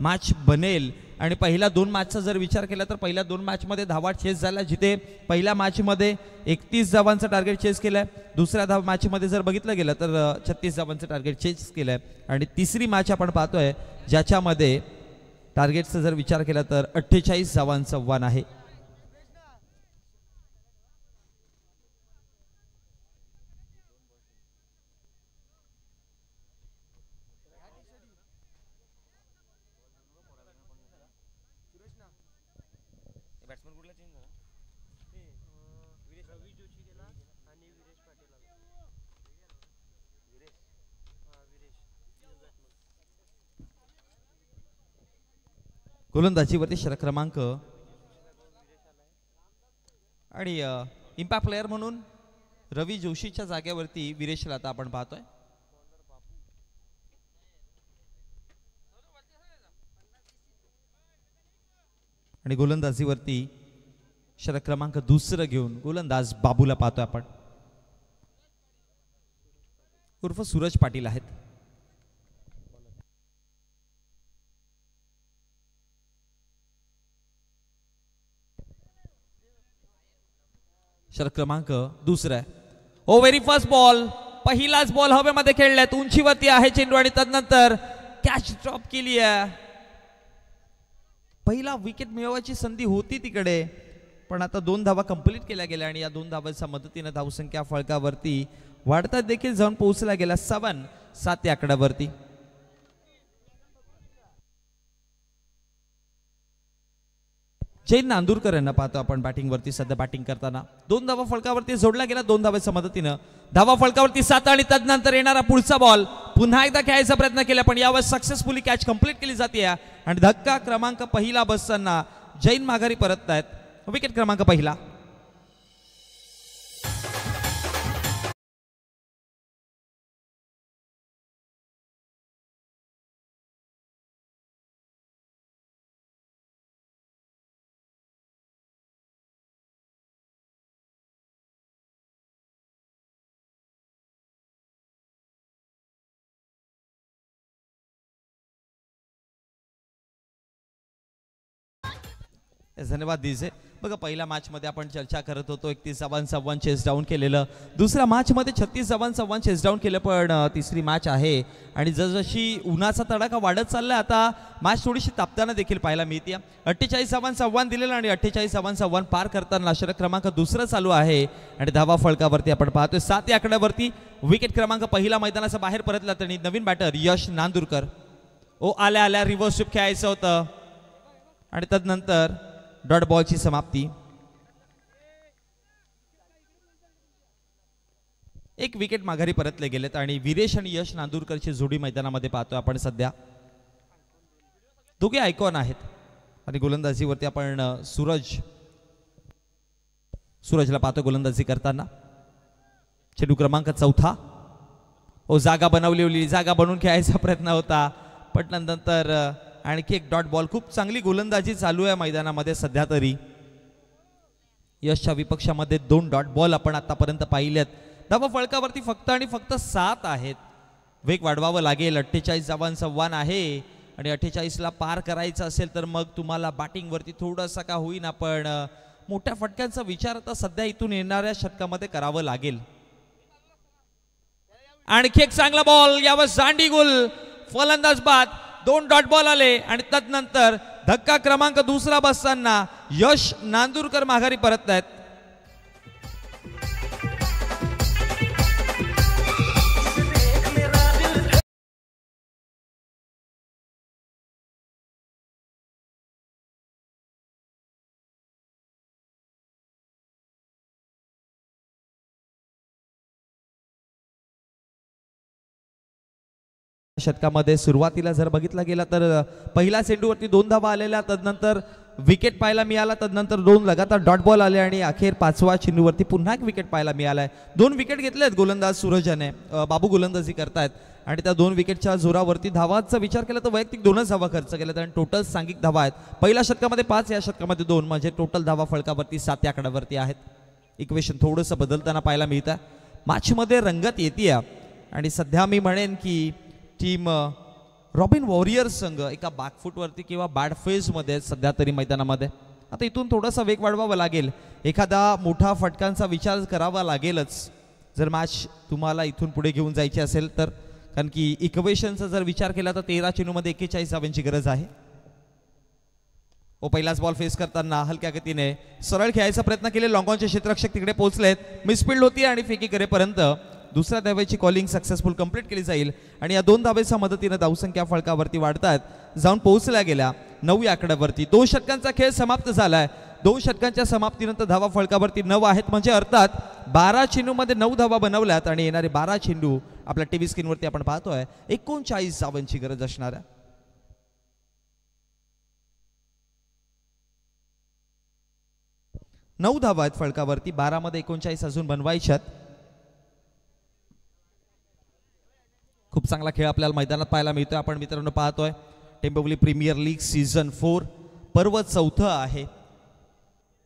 मॅच बनेल. आणि पहिल्या 2 मॅचचा जर विचार केला तर पहिल्या 2 मॅचमध्ये धावा चेस झाला, जिथे पहिल्या मॅचमध्ये 31 धावांचं टार्गेट चेस केलं आहे, दुसऱ्या मॅचमध्ये जर बघितलं गेलं तर 36 धावांचं टार्गेट चेस केलं आहे आणि तिसरी मॅच आपण पाहतोय ज्याच्यामध्ये टार्गेटचा जर विचार केला तर 48 धावांचं आव्हान आहे. गोलंदाजीवरती षटक क्रमांक आणि इम्पॅक्ट प्लेयर म्हणून रवी जोशीच्या जागेवरती विरेशला आता आपण पाहतोय. आणि गोलंदाजीवरती षटक क्रमांक दुसरं घेऊन गोलंदाज बाबूला पाहतोय आपण, उर्फ सूरज पाटील आहेत. षटक क्रमांक दुसरा आहे. ओ व्हेरी फर्स्ट बॉल, पहिलाच बॉल हवेमध्ये खेळल्यात, उंचीवरती आहे चेंडू आणि तदनंतर कॅच ड्रॉप केली आहे. पहिला विकेट मिळवायची संधी होती तिकडे, पण आता 2 धावा कंप्लीट केल्या गेल्या आणि या 2 धावांच्या मदतीने धावसंख्या फळकावरती वाढतात देखील जाऊन पोहोचला गेला 7 या आकड्यावरती. जैन नांदुरकर यांना पाहतो आपण बॅटिंगवरती सध्या बॅटिंग करताना. 2 धावा फळकावरती जोडला गेला 2 धावांच्या मदतीनं. धावा फळकावरती 7 आणि तदनंतर येणारा पुढचा बॉल पुन्हा एकदा खेळायचा प्रयत्न केला, पण यावर सक्सेसफुली कॅच कंप्लीट केली जाते आणि धक्का क्रमांक पहिला बसताना जैन माघारी परततायत. विकेट क्रमांक पहिला. धन्यवाद दीजे. बघा, पहिल्या मॅच मध्ये आपण चर्चा करत होतो 31 धावांचं 54 चेस डाऊन केलेलं, दुसऱ्या मॅच मध्ये 36 धावांचं 54 चेस डाऊन केलं, पण तिसरी मॅच आहे आणि जसजशी उन्हाचा तडाखा वाढत चाललाय आता मॅच थोडीशी तापताना देखील पाहायला मिळते. 48 धावांचं आव्हान दिलेलं आणि 48 धावांचं आव्हान पार करताना षटक क्रमांक दुसरं चालू आहे आणि धावा फळकावरती आपण पाहतोय 7 या आकड्यावरती. विकेट क्रमांक पहिला मैदानाचा बाहेर परतला आणि नवीन बॅटर यश नांदुरकर. आल्या आल्या रिव्हर्स स्वीप खेळायचं होतं आणि तदनंतर डॉट बॉलची समाप्ती. एक विकेट माघारी परतले गेलेत आणि विरेश आणि यश नांदुरकरची जोडी मैदानामध्ये पाहतोय आपण सध्या. दोघे आयकॉन आहेत आणि गोलंदाजीवरती आपण सूरजला पाहतो गोलंदाजी करताना. चेंडू क्रमांक 4. जागा बनवली, जागा बनवून खेळायचा प्रयत्न होता, पण नंतर आणखी एक डॉट बॉल. खूप चांगली गोलंदाजी चालू आहे मैदानामध्ये सध्या तरी. यशच्या विपक्षामध्ये 2 डॉट बॉल आपण आतापर्यंत पाहिलेत. धावा फळकावरती फक्त आणि फक्त 7 आहेत. वेग वाढवावं लागेल. 48 धावांचं आव्हान आहे आणि 48ला पार करायचं असेल तर मग तुम्हाला बॅटिंगवरती थोडंसं का होईना पण मोठ्या फटक्यांचा विचार आता सध्या इथून येणाऱ्या षटकामध्ये करावं लागेल. आणखी एक चांगला बॉल, यावर जांडी गुल, फलंदाज बाद. 2 डॉट बॉल आले आणि तदनंतर धक्का क्रमांक दुसरा बसताना यश नांदुरकर माघारी परत आहेत. षटकामध्ये सुरुवातीला जर बघितला गेला तर पहिल्या चेंडूवरती 2 धावा आलेल्या, तदनंतर विकेट पाहायला मिळाला, तदनंतर 2 लगातार डॉट बॉल आले आणि अखेर 5व्या चेंडूवरती पुन्हा एक विकेट पाहायला मिळालाय. 2 विकेट घेतलेत गोलंदाज सूरजने. बाबू गोलंदाजी करतायत आणि त्या 2 विकेटच्या जोरावरती धावांचा विचार केला तर वैयक्तिक 2च धावा खर्च केल्यात आणि टोटल सांघिक धावा आहेत. पहिल्या षटकामध्ये 5, या षटकामध्ये 2, म्हणजे टोटल धावा फळकावरती 7 या आकड्यावरती आहेत. इक्वेशन थोडंसं बदलताना पाहायला मिळतं. मॅचमध्ये रंगत येते आणि सध्या मी म्हणेन की टीम रॉबिन वॉरियर्स संघ एका बॅकफुटवरती किंवा बॅड फेजमध्ये सध्या तरी मैदानामध्ये. आता इथून थोडासा वेग वाढवावा लागेल. एखादा मोठा फटकांचा विचार करावा लागेलच जर मॅच तुम्हाला इथून पुढे घेऊन जायची असेल तर, कारण की इक्वेशनचा जर विचार केला तर 13 चेंडूमध्ये 41 धावांची गरज आहे. पहिलाच बॉल फेस करताना हलक्या गतीने सरळ खेळायचा प्रयत्न केले. लॉंगॉनचे क्षेत्ररक्षक तिकडे पोहोचलेत. मिसफिल्ड होती आणि फेकी करेपर्यंत दुसऱ्या धावेची कॉलिंग सक्सेसफुल कंप्लीट केली जाईल आणि या 2 धावेच्या मदतीने धावसंख्या फळकावरती वाढतात जाऊन पोहोचल्या गेल्या 9 या आकड्यावरती. 2 षटकांचा खेळ समाप्त झालाय. 2 षटकांच्या समाप्तीनंतर धावा फलकावरती 9 आहेत, म्हणजे अर्थात 12 चेंडूमध्ये 9 धावा बनवल्यात आणि येणारे 12 चेंडू आपल्या टीव्ही स्क्रीनवरती आपण पाहतोय 39 धावांची गरज असणाऱ्या. नऊ धावा आहेत फलकावरती, 12 मध्ये 39 अजून बनवायच्यात. खूप चांगला खेळ आपल्याला मैदानात पाहायला मिळतोय. आपण मित्रांनो पाहतोय टेंबोवली प्रीमियर लीग सीझन 4 पर्व 4थं आहे.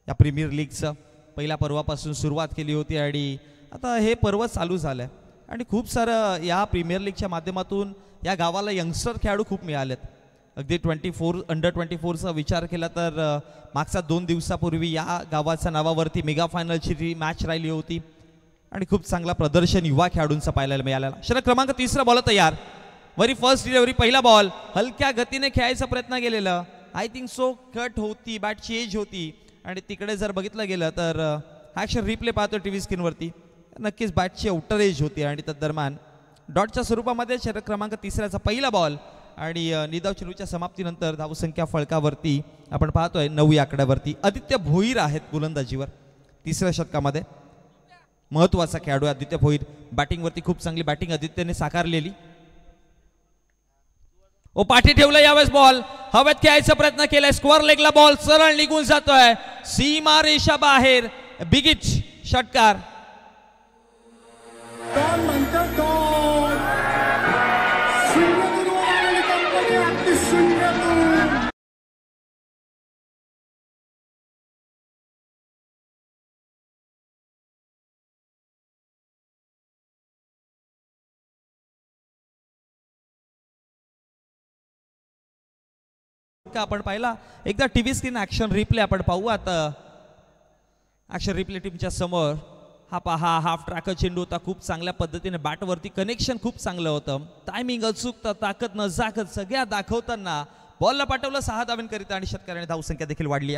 या प्रीमियर लीगचं पहिल्या पर्वापासून सुरुवात केली होती आणि आता हे पर्व चालू झालंय आणि खूप सारं या प्रीमियर लीगच्या माध्यमातून या गावाला यंगस्टर खेळाडू खूप मिळालेत. अगदी अंडर 24चा विचार केला तर मागच्या 2 दिवसापूर्वी या गावाच्या नावावरती मेगा फायनलची मॅच राहिली होती आणि खूप चांगला प्रदर्शन युवा खेळाडूंचा पाहायला मिळालेला. षटक क्रमांक 3 बॉल तयार. वरी फर्स्ट डिलिव्हरी, पहिला बॉल हलक्या गतीने खेळायचा प्रयत्न केलेला. आय थिंक सो कट होती, बॅटची एज होती आणि तिकडे जर बघितलं गेलं तर ॲक्शन रिप्ले पाहतो टीव्ही स्क्रीनवरती, नक्कीच बॅटची आउटर एज होती आणि तदरम्यान डॉटच्या स्वरूपामध्ये षटक क्रमांक 3चा पहिला बॉल आणि निदाव चेंडूच्या समाप्तीनंतर धावसंख्या फलकावरती आपण पाहतोय 9 या आकड्यावरती. आदित्य भोईर आहेत गोलंदाजीवर 3ऱ्या षटकामध्ये. महत्वाचा खेळाडू आदित्य भोईर. बॅटिंगवरती खूप चांगली बॅटिंग आदित्यने साकारलेली. ओ पाठी ठेवलं यावेळेस बॉल हवेत खेळायचा प्रयत्न केलाय. स्क्वेअर लेगला बॉल सरळ निघून जातोय सीमा रेषा बाहेर. बिगिट षटकार. आपण पाहिला एकदा टीव्ही स्क्रीन ऍक्शन रिप्ले आपण पाहू. आता ऍक्शन रिप्ले टीमच्या समोर हा पहा हाफ ट्रॅकर चेंडू होता. खूप चांगल्या पद्धतीने बॅटवरती कनेक्शन खूप चांगलं होतं. टायमिंग अचूकता ताकद न जाकत सगळ्या दाखवताना बॉलला पाठवलं 6 धावांकरिता आणि षटकाराने धावसंख्या देखील वाढली.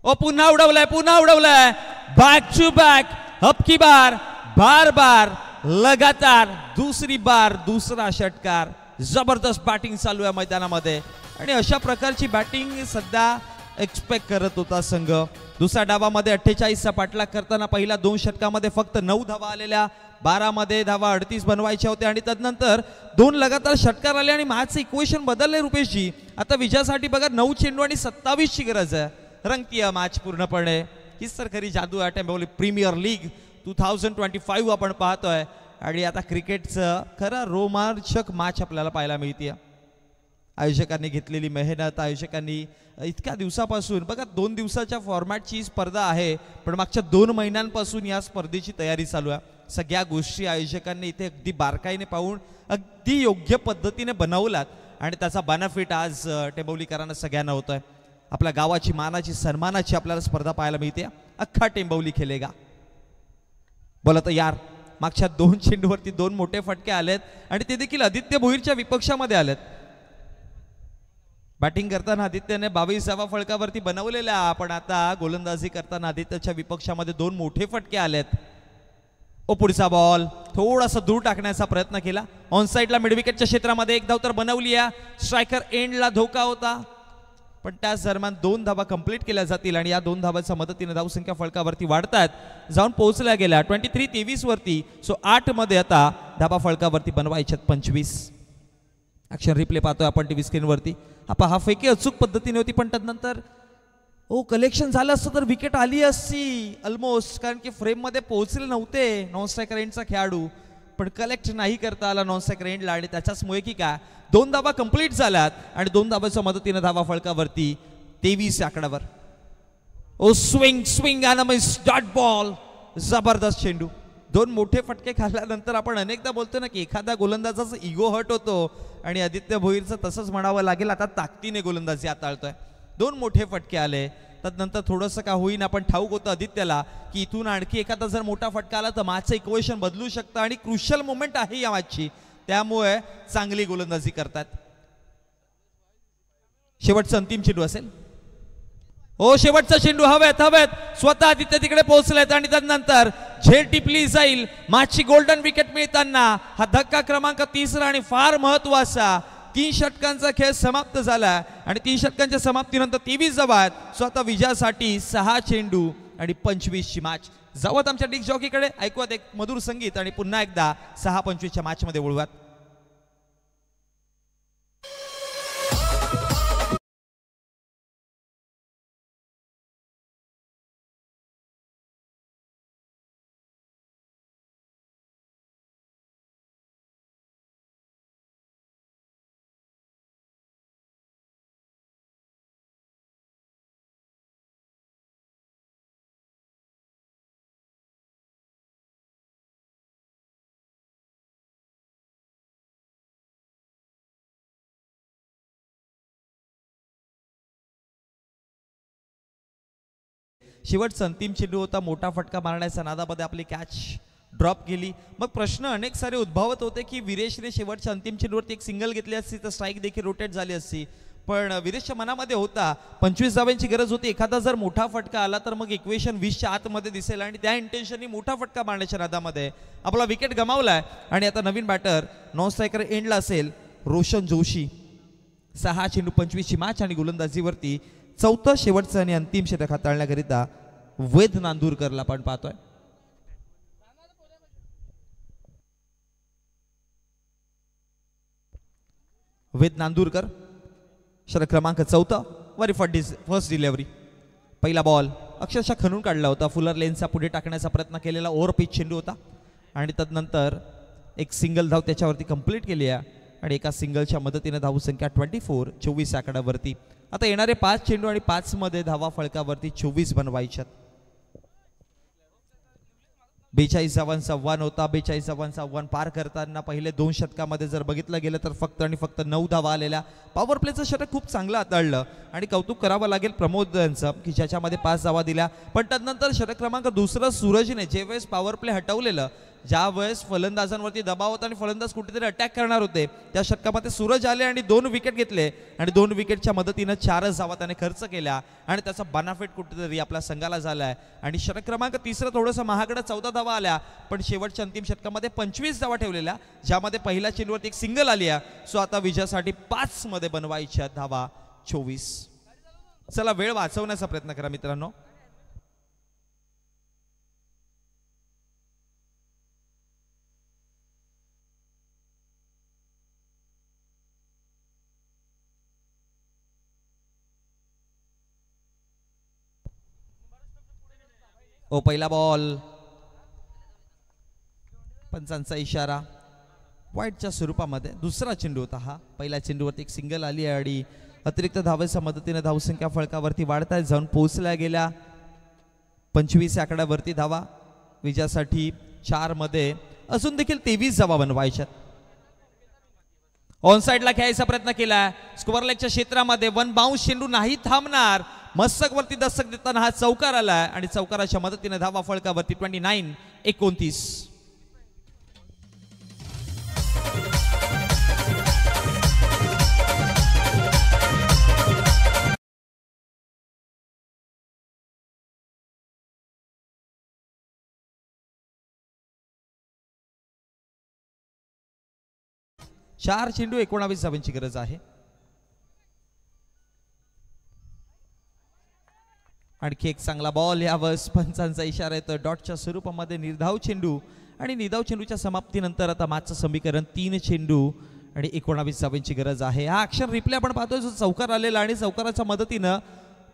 ओ पुन्हा उडवलाय बॅक टू बॅक अप की बार बार लगातार दुसरी बार दुसरा षटकार. जबरदस्त बॅटिंग चालू आहे मैदानामध्ये आणि अशा प्रकारची बॅटिंग सध्या एक्सपेक्ट करत होता संघ. दुसऱ्या डावामध्ये 48चा पाठलाग करताना पहिल्या 2 षटकामध्ये फक्त 9 धावा आलेल्या. 12 मध्ये धावा 38 बनवायच्या होत्या आणि तदनंतर 2 लगातार षटकार आले आणि मॅचचं इक्वेशन बदलले रुपेशजी. आता विजयासाठी बघा 9 चेंडू आणि 27ची गरज आहे. रंगतीय मॅच पूर्णपणे. हीच तर खरी जादू आहे टेंबोवली प्रीमियर लीग 2025 आपण पाहतोय आणि आता क्रिकेटचं खरं रोमांचक मॅच आपल्याला पाहायला मिळते. आयोजकांनी घेतलेली मेहनत, आयोजकांनी इतक्या दिवसापासून बघा 2 दिवसाच्या फॉर्मॅटची स्पर्धा आहे पण मागच्या 2 महिन्यांपासून या स्पर्धेची तयारी चालू आहे. सगळ्या गोष्टी आयोजकांनी इथे अगदी बारकाईने पाहून अगदी योग्य पद्धतीने बनवलात आणि त्याचा बेनिफिट आज टेंबोवलीकरांना सगळ्यांना होतोय. आपल्या गावाची मानाची सन्मानाची आपल्याला स्पर्धा पाहायला मिळते. अख्खा टेंबोवली खेळेगा. बोला तयार. मागच्या 2 चेंडूवरती 2 मोठे फटके आलेत आणि ते देखील आदित्य भोईरच्या विपक्षामध्ये आलेत. बॅटिंग करताना आदित्यने 22 धावा फलकावरती बनवलेल्या पण आता गोलंदाजी करताना आदित्यच्या विपक्षामध्ये 2 मोठे फटके आलेत. ओ पुढचा बॉल थोडासा दूर टाकण्याचा प्रयत्न केला. ऑन साइडला मिड विकेटच्या क्षेत्रामध्ये 1 धाव तर बनवली आहे. स्ट्रायकर एंडला धोका होता पण त्याच दरम्यान 2 धावा कंप्लीट केल्या जातील आणि या 2 धावांच्या मदतीने धावसंख्या फलकावरती वाढतात जाऊन पोहोचल्या गेल्या 23-23 वरती. सो 8 मध्ये आता धावा फलकावरती बनवायच्यात 25. ऍक्शन रिप्ले पाहतोय आपण टीव्ही स्क्रीनवरती. आपण हा फेकी अचूक पद्धतीने होती पण त्यानंतर कलेक्शन झालं असतं तर विकेट आली असती ऑलमोस्ट, कारण की फ्रेम मध्ये पोहोचले नव्हते नॉन स्ट्रायकर एंडचा खेळाडू पण कलेक्ट नाही करता आला नॉन स्ट्रायकर एंडला आणि त्याच्याचमुळे की काय 2 धावा कंप्लीट झाल्यात आणि 2 धावांच्या मदतीने धावा फलकावरती 23 आकड्यावर. ओ स्विंग अनमिस डॉट बॉल. जबरदस्त चेंडू. 2 मोठे फटके खाल्ल्यानंतर आपण अनेकदा बोलतो ना की एखाद्या गोलंदाजाचा इगो हर्ट होतो आणि आदित्य भोईरचं तसंच म्हणावं लागेल. आता ताकदीने गोलंदाजी हाताळतोय. 2 मोठे फटके आले त्यानंतर थोडंसं का होईन आपण ठाऊक होतं आदित्यला की इथून आणखी एखादा जर मोठा फटका आला तर मॅचचं इक्वेशन बदलू शकतं आणि क्रुशियल मोमेंट आहे या मॅचची, त्यामुळे चांगली गोलंदाजी करतात. शेवटचा अंतिम चेंडू असेल. शेवटचा चेंडू हवेत स्वतः आदित्य तिकडे पोहोचलेत आणि त्यानंतर झेल टिपली जाईल. मॅचची गोल्डन विकेट मिळताना हा धक्का क्रमांक 3 आणि फार महत्वाचा 3 षटकांचा खेळ समाप्त झाला आणि 3 षटकांच्या समाप्तीनंतर 23 धावा आहेत. सो आता विजयासाठी 6 चेंडू आणि 25 ची मॅच. जावत आमच्या डिस्क जॉकीकडे, ऐकूयात एक मधुर संगीत आणि पुन्हा एकदा 6-25 च्या मॅच मध्ये वळूयात. शेवटचा अंतिम चेंडू होता, मोठा फटका मारण्याच्या नादामध्ये आपली कॅच ड्रॉप केली. मग प्रश्न अनेक सारे उद्भवत होते की विरेशने शेवटच्या अंतिम चेंडूवरती एक सिंगल घेतली असती तर स्ट्राईक देखील रोटेट झाली असती. पण विरेशच्या मनामध्ये होता 25 धावांची गरज होती. एखादा जर मोठा फटका आला तर मग इक्वेशन 20च्या आतमध्ये दिसेल आणि त्या इंटेन्शननी मोठा फटका मारण्याच्या नादामध्ये आपला विकेट गमावलाय. आणि आता नवीन बॅटर नॉन स्ट्रायकर एंडला असेल रोशन जोशी. 6 चेंडू 25 ची मॅच आणि गोलंदाजीवरती चौथं शेवटचं आणि अंतिम षटक हाताळण्याकरिता वेद नांदूरकरला आपण पाहतोय. वेद नांदूरकर षटक क्रमांक 4 वरी फर्स्ट डिलिव्हरी. पहिला बॉल अक्षरशः खणून काढला होता. फुलर लेनचा पुढे टाकण्याचा प्रयत्न केलेला ओव्हर पिच चेंडू होता आणि तदनंतर एक सिंगल धाव त्याच्यावरती कंप्लीट केली आहे आणि एका सिंगलच्या मदतीने धावसंख्या 24 आकड्यावरती. आता येणारे 5 चेंडू आणि 5 मध्ये धावा फळकावरती 24 बनवायच्यात. 42 धावांचा आव्हान होता. 42 धावांचा आव्हान पार करताना पहिले 2 षटकामध्ये जर बघितलं गेलं तर फक्त आणि फक्त 9 धावा आलेल्या. पॉवर प्लेचं षटक खूप चांगलं हाताळलं आणि कौतुक करावं लागेल प्रमोद यांचं की ज्याच्यामध्ये 5 धावा दिल्या. पण त्यानंतर षटक क्रमांक 2 सूरजने ज्यावेळेस पॉवर प्ले हटवलेलं, ज्या वेळेस फलंदाजांवरती दबाव होता आणि फलंदाज कुठेतरी अटॅक करणार होते, त्या षटकामध्ये सूरज आले आणि 2 विकेट घेतले आणि 2 विकेटच्या मदतीनं 4 धावा त्याने खर्च केल्या आणि त्याचा बेनिफिट कुठेतरी आपल्या संघाला झालाय. आणि षटक क्रमांक 3 थोडंसं महागडं 14 धावा आल्या पण शेवटच्या अंतिम षटकामध्ये 25 धावा ठेवलेल्या, ज्यामध्ये पहिल्या चेंडूवरती एक सिंगल आली आहे. सो आता विजयासाठी 5 मध्ये बनवायच्या धावा 24. चला वेळ वाचवण्याचा प्रयत्न करा मित्रांनो. पहिला बॉल, पंचांचा इशारा, वाईटच्या स्वरूपामध्ये. दुसरा चेंडू होता हा. पहिल्या चेंडूवरती एक सिंगल आली आहे आणि अतिरिक्त धावेच्या मदतीने धावसंख्या फळकावरती वाढताय जाऊन पोहोचल्या गेल्या 25 आकड्यावरती धावा. विजयासाठी 4 मध्ये अजून देखील 23 धावा बनवायच्यात. ऑन साइडला खेळायचा प्रयत्न केला. स्क्वेअर लेगच्या क्षेत्रामध्ये 1 बाउन्स चेंडू नाही थांबणार. मस्तक वरती दस्तक देताना हा चौकार आलाय आणि चौकाराच्या मदतीने धावा फळकावरती 29-29. चार चेंडू 19 धावांची गरज आहे. आणखी एक चांगला बॉल. यावेळेस पंचांचा इशारा येतो डॉटच्या स्वरूपामध्ये. निर्धाव चेंडू आणि निर्धाव चेंडूच्या समाप्तीनंतर आता मॅचचं समीकरण 3 चेंडू आणि 19 धावांची गरज आहे. हा अक्षर रिप्ले आपण पाहतोय जो चौकार आलेला आणि चौकाराच्या मदतीनं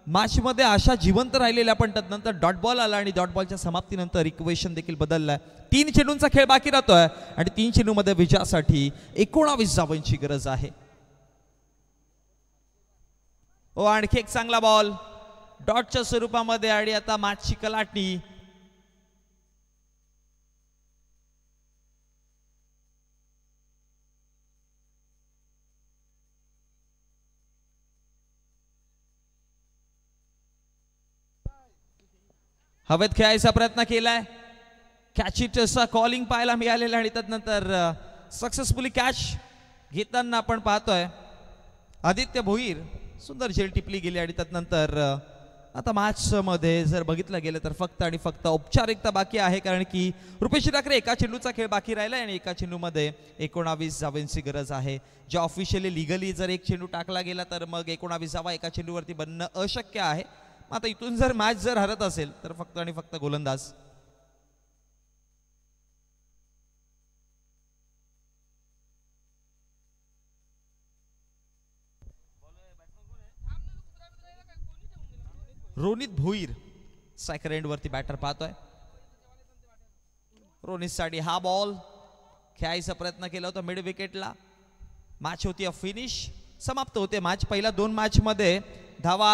मॅचमध्ये आशा जिवंत राहिलेल्या. पण त्यानंतर डॉट बॉल आला आणि डॉट बॉलच्या समाप्तीनंतर इक्वेशन देखील बदललाय. 3 चेंडूंचा खेळ बाकी राहतोय आणि 3 चेंडूमध्ये विजयासाठी 19 धावांची गरज आहे. आणखी एक चांगला बॉल डॉटच्या स्वरूपामध्ये आणि आता मॅचची कलाटणी. हवेत खेळायचा प्रयत्न केलाय. कॅच इट असा कॉलिंग पाहायला मिळालेला आणि त्यानंतर सक्सेसफुली कॅच घेताना आपण पाहतोय आदित्य भोईर. सुंदर झेल टिपली गेली आणि त्यानंतर आता मॅच मध्ये जर बघितलं गेलं तर फक्त आणि फक्त औपचारिकता बाकी आहे, कारण की रुपेश ठाकरे एका चेंडूचा खेळ बाकी राहिला आणि एका चेंडूमध्ये 19 धावांची गरज आहे. जे ऑफिशियली लिगली जर एक चेंडू टाकला गेला तर मग 19 धावा एका चेंडूवरती बनणं अशक्य आहे. आता इथून जर मॅच जर हरत असेल तर फक्त आणि फक्त गोलंदाज. रोनित भोईर स्ट्रायकर एंड वरती बॅटर पाहतोय. रोनित साठी हा बॉल खेळायचा प्रयत्न केला होता मिड विकेटला. मॅच होती फिनिश, समाप्त होते मॅच. पहिल्या 2 मॅच मध्ये धावा